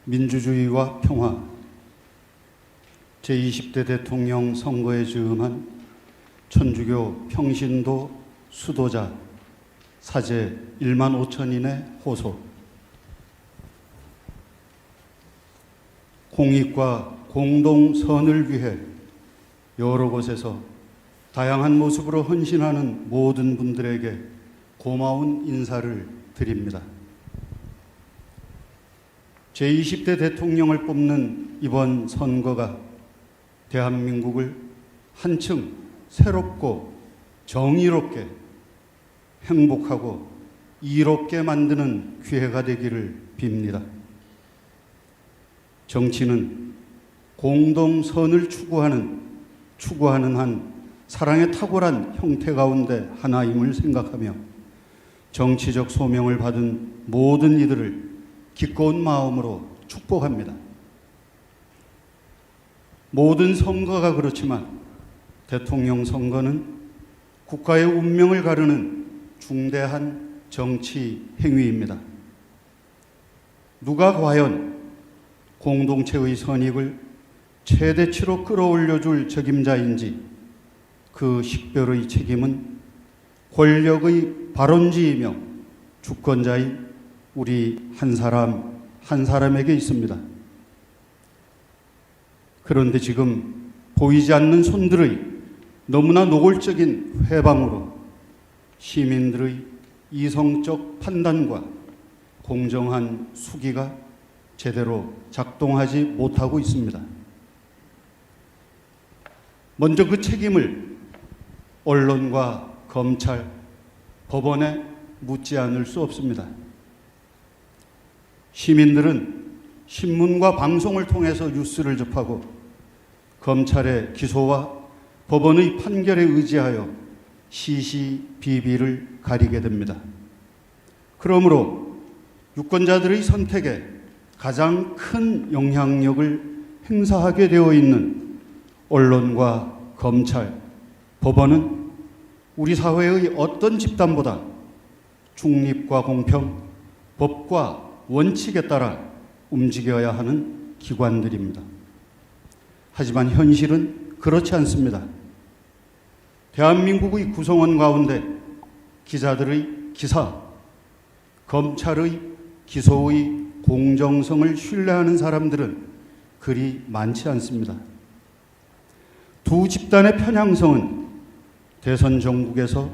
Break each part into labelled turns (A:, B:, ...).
A: 민주주의와 평화, 제20대 대통령 선거에 즈음한 천주교 평신도 수도자 사제 1만 5천인의 호소, 공익과 공동선을 위해 여러 곳에서 다양한 모습으로 헌신하는 모든 분들에게 고마운 인사를 드립니다. 제20대 대통령을 뽑는 이번 선거가 대한민국을 한층 새롭고 정의롭게 행복하고 이롭게 만드는 기회가 되기를 빕니다. 정치는 공동선을 추구하는 한 사랑의 탁월한 형태 가운데 하나임을 생각하며 정치적 소명을 받은 모든 이들을 기꺼운 마음으로 축복합니다. 모든 선거가 그렇지만 대통령 선거는 국가의 운명을 가르는 중대한 정치 행위입니다. 누가 과연 공동체의 선익을 최대치로 끌어올려줄 적임자인지 그 식별의 책임은 권력의 발원지이며 주권자인 우리 한 사람 한 사람에게 있습니다. 그런데 지금 보이지 않는 손들의 너무나 노골적인 회방으로 시민들의 이성적 판단과 공정한 수기가 제대로 작동하지 못하고 있습니다. 먼저 그 책임을 언론과 검찰, 법원에 묻지 않을 수 없습니다. 시민들은 신문과 방송을 통해서 뉴스를 접하고 검찰의 기소와 법원의 판결에 의지하여 시시비비를 가리게 됩니다. 그러므로 유권자들의 선택에 가장 큰 영향력을 행사하게 되어 있는 언론과 검찰, 법원은 우리 사회의 어떤 집단보다 중립과 공평, 법과 원칙에 따라 움직여야 하는 기관들입니다. 하지만 현실은 그렇지 않습니다. 대한민국의 구성원 가운데 기자들의 기사, 검찰의 기소의 공정성을 신뢰하는 사람들은 그리 많지 않습니다. 두 집단의 편향성은 대선 전국에서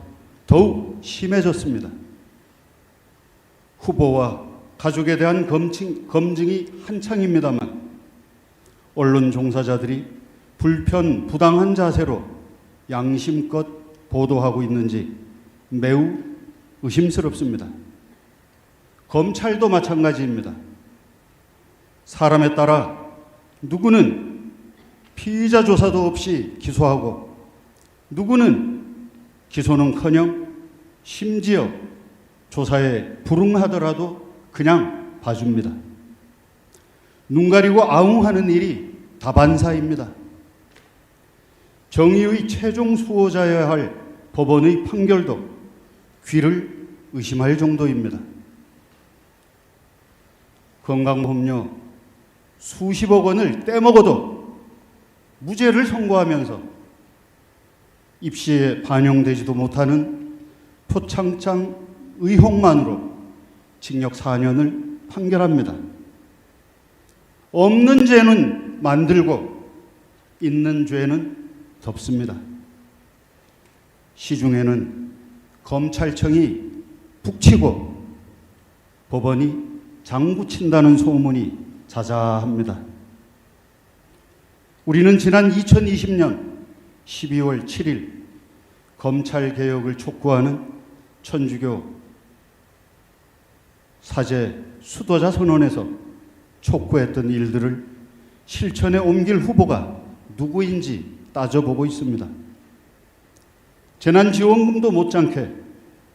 A: 더욱 심해졌습니다. 후보와 가족에 대한 검증이 한창입니다만 언론 종사자들이 불편, 부당한 자세로 양심껏 보도하고 있는지 매우 의심스럽습니다. 검찰도 마찬가지입니다. 사람에 따라 누구는 피의자 조사도 없이 기소하고 누구는 기소는커녕 심지어 조사에 불응하더라도 그냥 봐줍니다. 눈 가리고 아웅하는 일이 다반사입니다. 정의의 최종 수호자여야 할 법원의 판결도 귀를 의심할 정도입니다. 건강보험료 수십억 원을 떼먹어도 무죄를 선고하면서 입시에 반영되지도 못하는 표창장 의혹만으로 징역 4년을 판결합니다. 없는 죄는 만들고 있는 죄는 덮습니다. 시중에는 검찰청이 북치고 법원이 장구친다는 소문이 자자합니다. 우리는 지난 2020년 12월 7일 검찰개혁을 촉구하는 천주교 사제 수도자 선언에서 촉구했던 일들을 실천에 옮길 후보가 누구인지 따져보고 있습니다. 재난지원금도 못지않게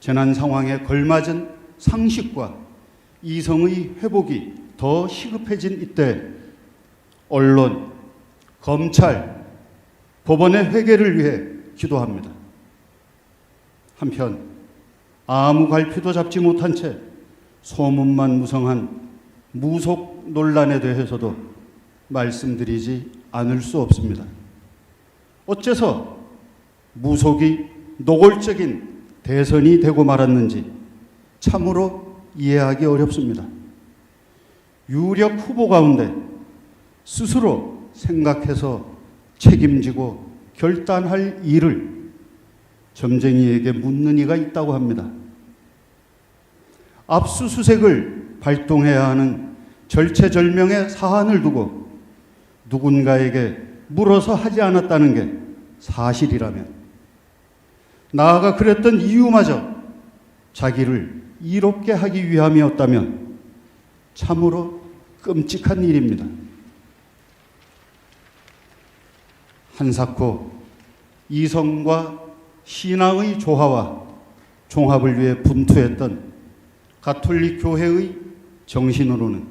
A: 재난 상황에 걸맞은 상식과 이성의 회복이 더 시급해진 이때 언론, 검찰, 법원의 회개를 위해 기도합니다. 한편 아무 갈피도 잡지 못한 채 소문만 무성한 무속 논란에 대해서도 말씀드리지 않을 수 없습니다. 어째서 무속이 노골적인 대선이 되고 말았는지 참으로 이해하기 어렵습니다. 유력 후보 가운데 스스로 생각해서 책임지고 결단할 일을 점쟁이에게 묻는 이가 있다고 합니다. 압수수색을 발동해야 하는 절체절명의 사안을 두고 누군가에게 물어서 하지 않았다는 게 사실이라면, 나아가 그랬던 이유마저 자기를 이롭게 하기 위함이었다면 참으로 끔찍한 일입니다. 한사코 이성과 신앙의 조화와 종합을 위해 분투했던 가톨릭 교회의 정신으로는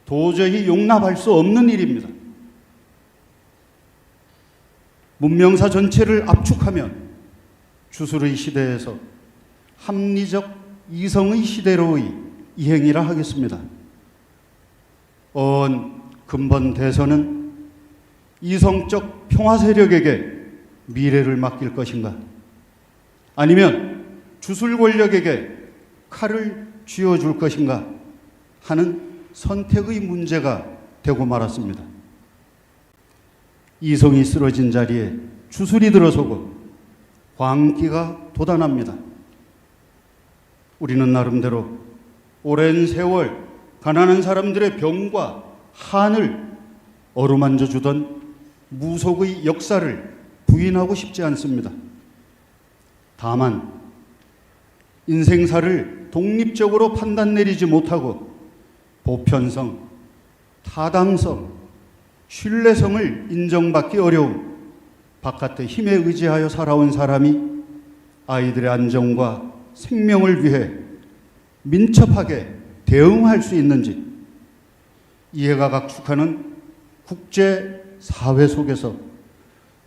A: 도저히 용납할 수 없는 일입니다. 문명사 전체를 압축하면 주술의 시대에서 합리적 이성의 시대로의 이행이라 하겠습니다. 근본 대선은 이성적 평화 세력에게 미래를 맡길 것인가, 아니면 주술 권력에게 칼을 쥐어줄 것인가 하는 선택의 문제가 되고 말았습니다. 이성이 쓰러진 자리에 주술이 들어서고 광기가 돋아납니다. 우리는 나름대로 오랜 세월 가난한 사람들의 병과 한을 어루만져 주던 무속의 역사를 부인하고 싶지 않습니다. 다만 인생사를 독립적으로 판단 내리지 못하고 보편성, 타당성, 신뢰성을 인정받기 어려운 바깥의 힘에 의지하여 살아온 사람이 아이들의 안정과 생명을 위해 민첩하게 대응할 수 있는지, 이해가 각축하는 국제사회 속에서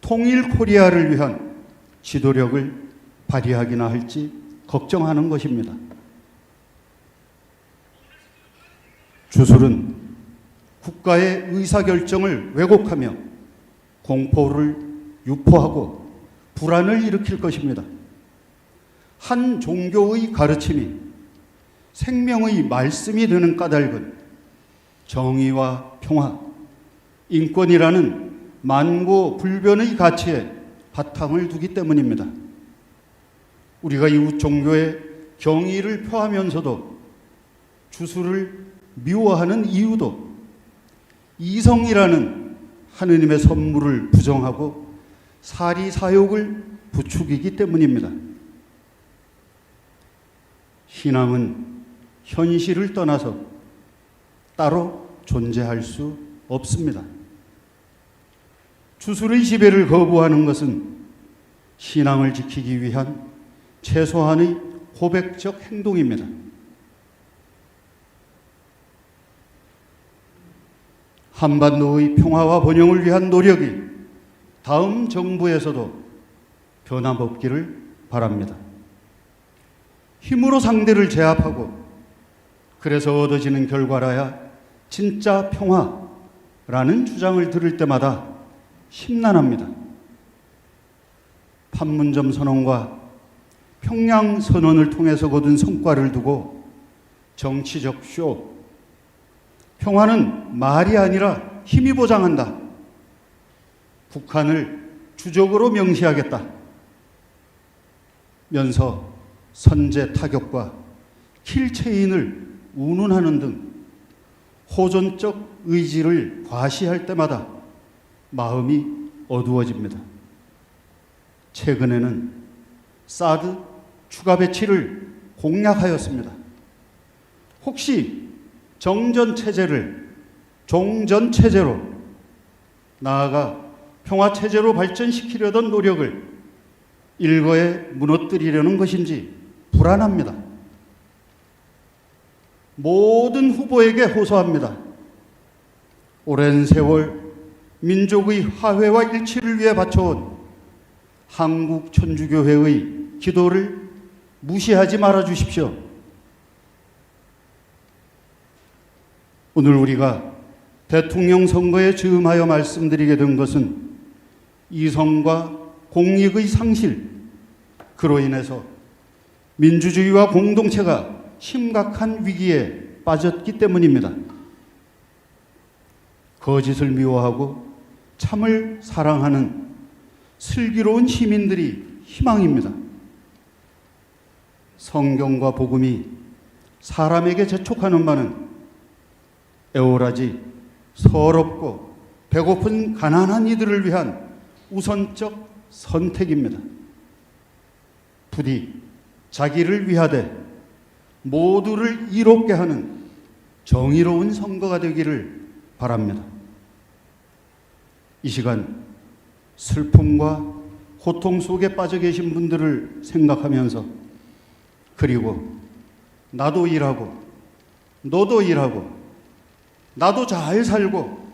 A: 통일 코리아를 위한 지도력을 발휘하기나 할지 걱정하는 것입니다. 주술은 국가의 의사결정을 왜곡하며 공포를 유포하고 불안을 일으킬 것입니다. 한 종교의 가르침이 생명의 말씀이 되는 까닭은 정의와 평화, 인권이라는 만고불변의 가치에 바탕을 두기 때문입니다. 우리가 이웃 종교에 경의를 표하면서도 주술을 미워하는 이유도 이성이라는 하느님의 선물을 부정하고 사리사욕을 부추기기 때문입니다. 신앙은 현실을 떠나서 따로 존재할 수 없습니다. 주술의 지배를 거부하는 것은 신앙을 지키기 위한 최소한의 고백적 행동입니다. 한반도의 평화와 번영을 위한 노력이 다음 정부에서도 변함없기를 바랍니다. 힘으로 상대를 제압하고 그래서 얻어지는 결과라야 진짜 평화라는 주장을 들을 때마다 심란합니다. 판문점 선언과 평양 선언을 통해서 거둔 성과를 두고 정치적 쇼, 평화는 말이 아니라 힘이 보장한다, 북한을 주적으로 명시하겠다 면서 선제 타격과 킬체인을 운운하는 등 호전적 의지를 과시할 때마다 마음이 어두워집니다. 최근에는 사드 추가 배치를 공약하였습니다. 혹시 정전체제를 종전체제로, 나아가 평화체제로 발전시키려던 노력을 일거에 무너뜨리려는 것인지 불안합니다. 모든 후보에게 호소합니다. 오랜 세월 민족의 화해와 일치를 위해 바쳐온 한국천주교회의 기도를 무시하지 말아 주십시오. 오늘 우리가 대통령 선거에 즈음하여 말씀드리게 된 것은 이성과 공익의 상실, 그로 인해서 민주주의와 공동체가 심각한 위기에 빠졌기 때문입니다. 거짓을 미워하고 참을 사랑하는 슬기로운 시민들이 희망입니다. 성경과 복음이 사람에게 재촉하는 바는 애월하지 서럽고 배고픈 가난한 이들을 위한 우선적 선택입니다. 부디 자기를 위하되 모두를 이롭게 하는 정의로운 선거가 되기를 바랍니다. 이 시간 슬픔과 고통 속에 빠져 계신 분들을 생각하면서, 그리고 나도 일하고 너도 일하고 나도 잘 살고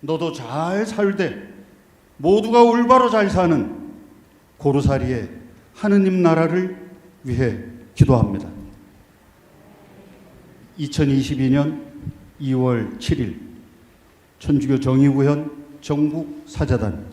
A: 너도 잘 살되 모두가 올바로 잘 사는 고루사리의 하느님 나라를 위해 기도합니다. 2022년 2월 7일 천주교 정의구현 정북 사자단